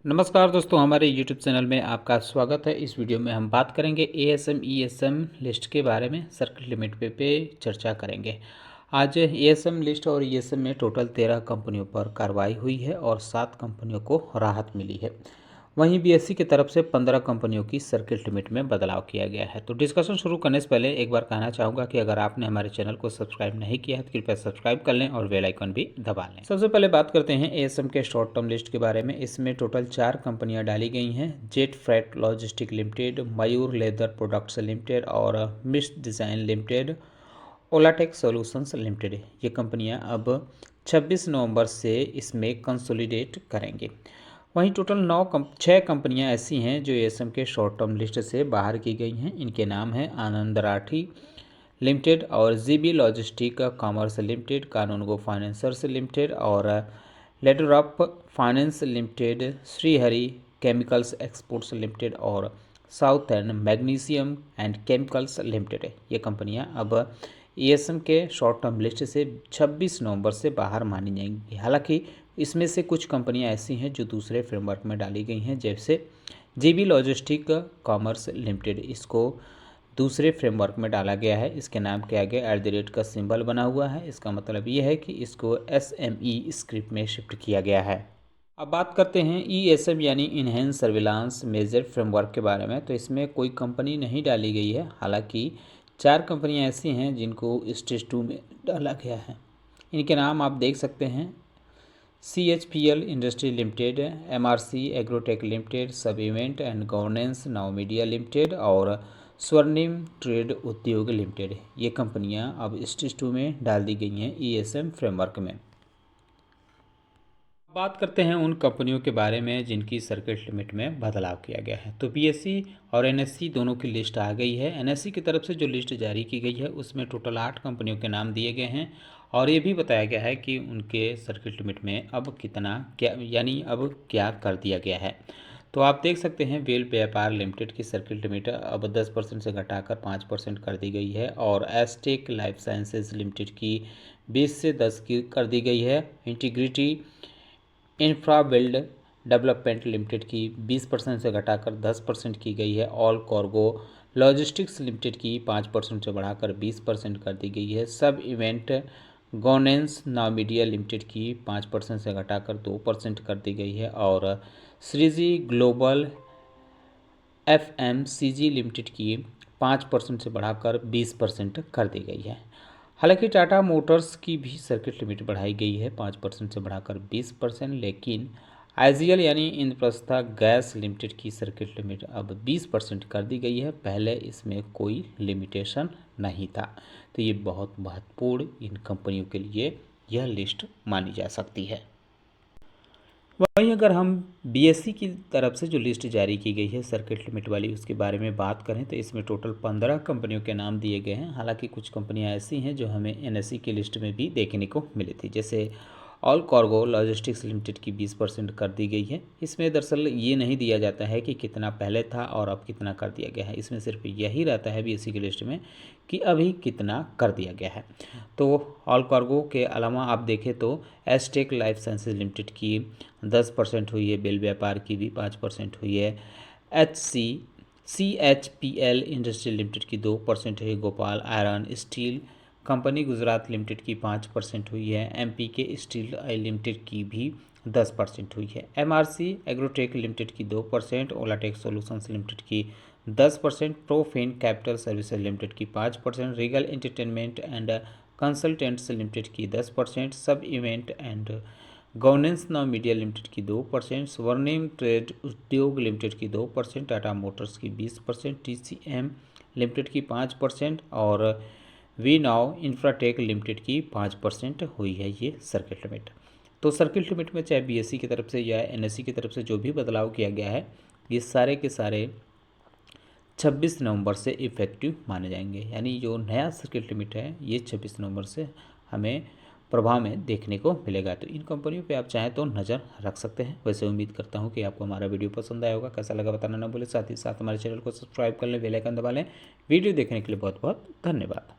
नमस्कार दोस्तों, हमारे YouTube चैनल में आपका स्वागत है। इस वीडियो में हम बात करेंगे एएसएम ईएसएम लिस्ट के बारे में। सर्किट लिमिट पे चर्चा करेंगे। आज एएसएम लिस्ट और ईएसएम में टोटल 13 कंपनियों पर कार्रवाई हुई है और 7 कंपनियों को राहत मिली है। वहीं बीएसई की तरफ से 15 कंपनियों की सर्किट लिमिट में बदलाव किया गया है। तो डिस्कशन शुरू करने से पहले एक बार कहना चाहूँगा कि अगर आपने हमारे चैनल को सब्सक्राइब नहीं किया है तो कृपया सब्सक्राइब कर लें और बेल आइकन भी दबा लें। सबसे पहले बात करते हैं एएसएम के शॉर्ट टर्म लिस्ट के बारे में। इसमें टोटल 4 कंपनियां डाली गई हैं। Jet freight logistic limited, Mayur leather products limited और mist design limited, Olatech solutions limited. ये कंपनियां अब 26 नवंबर से इसमें कंसोलिडेट करेंगे। वहीं टोटल 6 कंपनियां ऐसी हैं जो एएसएम के शॉर्ट टर्म लिस्ट से बाहर की गई हैं। इनके नाम हैं आनंद राठी लिमिटेड और GB logistic commerce limited, Kanungo financiers limited और ladderup finance limited, Shreehari chemicals exports limited और southern magnesium and chemicals limited. ये कंपनियां अब एएसएम के शॉर्ट टर्म लिस्ट से 26 नवंबर से बाहर मानी जाएंगी। हालांकि इसमें से कुछ कंपनियां ऐसी हैं जो दूसरे फ्रेमवर्क में डाली गई हैं, जैसे जीबी लॉजिस्टिक कॉमर्स लिमिटेड। इसको दूसरे फ्रेमवर्क में डाला गया है। इसके नाम के आगे @ का सिंबल बना हुआ है। इसका मतलब ये है कि इसको एसएमई स्क्रिप्ट में शिफ्ट किया गया है। अब बात करते हैं ईएसएम यानी इनहेंस सर्विलांस मेजर फ्रेमवर्क के बारे में। तो इसमें कोई कंपनी नहीं डाली गई है। हालांकि 4 कंपनियां ऐसी हैं जिनको स्टेज 2 में डाला गया है। इनके नाम आप देख सकते हैं: CHPL industry limited, MRC agrotech limited, Sab event and governance now media limited और स्वर्णिम ट्रेड उद्योग लिमिटेड। ये कंपनियां अब स्टेज 2 में डाल दी गई हैं ईएसएम फ्रेमवर्क में। बात करते हैं उन कंपनियों के बारे में जिनकी सर्किट लिमिट में बदलाव किया गया है। तो बीएसई और एनएससी दोनों की लिस्ट आ गई है। एनएससी की तरफ से जो लिस्ट जारी की गई है उसमें टोटल 8 कंपनियों के नाम दिए गए हैं और ये भी बताया गया है कि उनके सर्किट लिमिट में अब कितना क्या यानी अब क्या कर दिया गया है। तो आप देख सकते हैं वेल व्यापार लिमिटेड की सर्किट लिमिट अब 10% से घटाकर 5% कर दी गई है और एस्टेक लाइफ साइंसेज लिमिटेड की 20 से 10 की कर दी गई है। इंटीग्रिटी इंफ्राबिल्ड डेवलपमेंट लिमिटेड की 20% से घटाकर 10% की गई है। ऑल कार्गो लॉजिस्टिक्स लिमिटेड की 5% से बढ़ाकर 20% कर दी गई है। सब event governance now media limited की 5% से घटाकर 2% कर दी गई है और श्रीजी ग्लोबल FMCG लिमिटेड की 5% से बढ़ाकर 20% कर दी गई है। हालांकि टाटा मोटर्स की भी सर्किट लिमिट बढ़ाई गई है 5% से बढ़ाकर 20%, लेकिन आईजीएल यानी इंद्रप्रस्था गैस लिमिटेड की सर्किट लिमिट अब 20% कर दी गई है। पहले इसमें कोई लिमिटेशन नहीं था। तो ये बहुत महत्वपूर्ण इन कंपनियों के लिए यह लिस्ट मानी जा सकती है। वहीं अगर हम बीएसई की तरफ से जो लिस्ट जारी की गई है सर्किट लिमिट वाली, उसके बारे में बात करें तो इसमें टोटल 15 कंपनियों के नाम दिए गए हैं। हालांकि कुछ कंपनियां ऐसी हैं जो हमें एनएसई की लिस्ट में भी देखने को मिली थी, जैसे ऑल कार्गो लॉजिस्टिक्स लिमिटेड की 20% कर दी गई है। इसमें दरअसल ये नहीं दिया जाता है कि कितना पहले था और अब कितना कर दिया गया है। इसमें सिर्फ यही रहता है बीएसई की लिस्ट में कि अभी कितना कर दिया गया है। तो ऑल कार्गो के अलावा आप देखें तो एस्टेक लाइफ साइंसेज लिमिटेड की 10% हुई है, बेल व्यापार की भी 5% हुई है, CHPL इंडस्ट्री लिमिटेड की 2% है, Gopal iron steel company Gujarat limited की 5% हुई है, MPK स्टील लिमिटेड की भी 10% हुई है, MRC एग्रोटेक लिमिटेड की 2%, ओलाटेक सॉल्यूशंस लिमिटेड की 10%, प्रोफिन कैपिटल सर्विसेज लिमिटेड की 5%, Regal entertainment and consultants limited की 10%, सब event and governance now media limited की 2%, स्वर्णिम ट्रेड उद्योग लिमिटेड की 2%, टाटा मोटर्स की 20%, TCM लिमिटेड की 5% और वी नाउ इंफ्राटेक लिमिटेड की 5% हुई है ये सर्किट लिमिट। तो सर्किट लिमिट में चाहे बीएसई की तरफ से या एनएससी की तरफ से जो भी बदलाव किया गया है, ये सारे के सारे 26 नवंबर से इफ़ेक्टिव माने जाएंगे। यानी जो नया सर्किट लिमिट है ये 26 नवंबर से हमें प्रभाव में देखने को मिलेगा। तो इन कंपनियों पे आप चाहें तो नज़र रख सकते हैं। वैसे उम्मीद करता हूं कि आपको हमारा वीडियो पसंद आया होगा। कैसा लगा बताना ना भूलें। साथ ही साथ हमारे चैनल को सब्सक्राइब कर लें, बेल आइकन दबा लें। वीडियो देखने के लिए बहुत बहुत धन्यवाद।